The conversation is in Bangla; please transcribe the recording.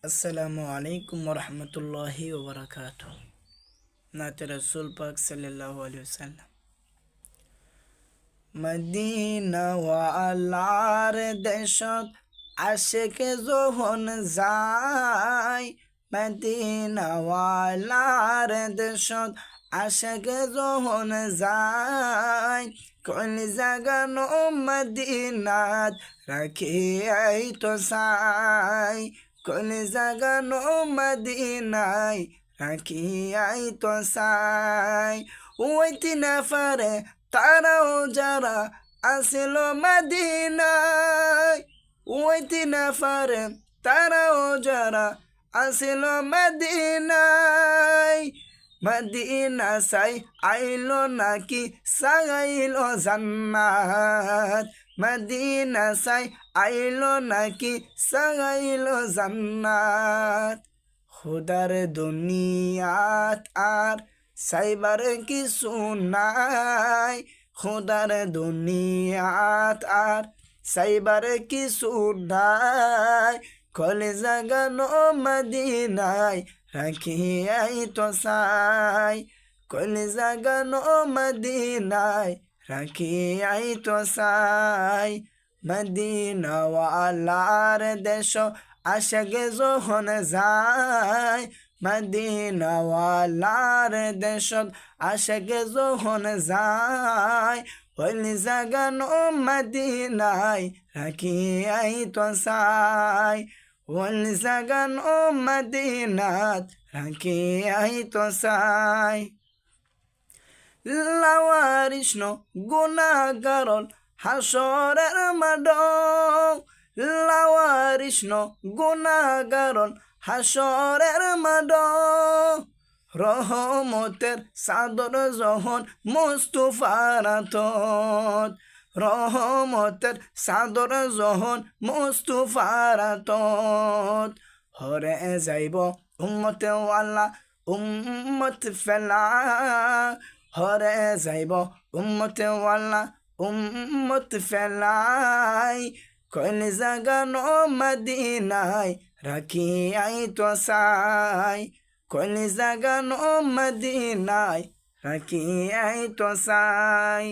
আসসালামু আলাইকুম রহমতুল্লাহি ওবরাকাতু। নাতে রসুল পাক সাল্লাল্লাহু আলাইহি ওয়াসাল্লাম। মদিনা ওয়ালার দেশত আশেকে যখন যায়, মদিনা ওয়ালার দেশত আশেকে যখন যায়, কোন জাগানো মদিনাত রাখিয়াই তো চাই, কোন জাগানো মদিনায় রাখিয়াই তো চাই। ওইতি না পারে তারাও যারা আসিল মদিনায়, ওইতি না পারে তারাও যারা আসিল মদিনায়। মদিনা সাই আইলো নাকি সাগাইলো জান্নাত, মদিনা সাই আইলো নাকি সাগাইলো জান্নাত। খুদার দুনিয়াত আর সাইবার কিছু নাই, খুদার দুনিয়াত আর সাইবার কিছু নাই। কলেজা গানো মদিনায় রাখিয়াই তো চাই, কলেজা গানো মদিনায় রাখিয়াই তো চাই। মদিনা ওয়ালার দেশ আশেকে যখন যায়, মদিনা ওয়ালার দেশত আশেকে যখন যায়, ওই জাগানো মদিনায় রাখিয়াই তো চাই, ওই জাগানো মদিনাত রাখিয়াই তো চাই। লাওয়ারিষ্ণ গুনাহগারল হাসরের মাড, লাওয়ারিষ্ণ গুনাহগারল হাসরের মাড। রহমতের চাদর যখন মুস্তাফার হাতত, রহমতের চাদর যখন মুস্তাফার হাতত। হরে যাইব উম্মতে ওয়ালা উম্মত ফেলা, হরে যাইব উম্মতে ওয়ালা উম্মত ফেলাই। কোন জাগানো মদিনায় রাখিয়াই তো চাই, কোন জাগানো মদিনায় রাখিয়াই তো চাই।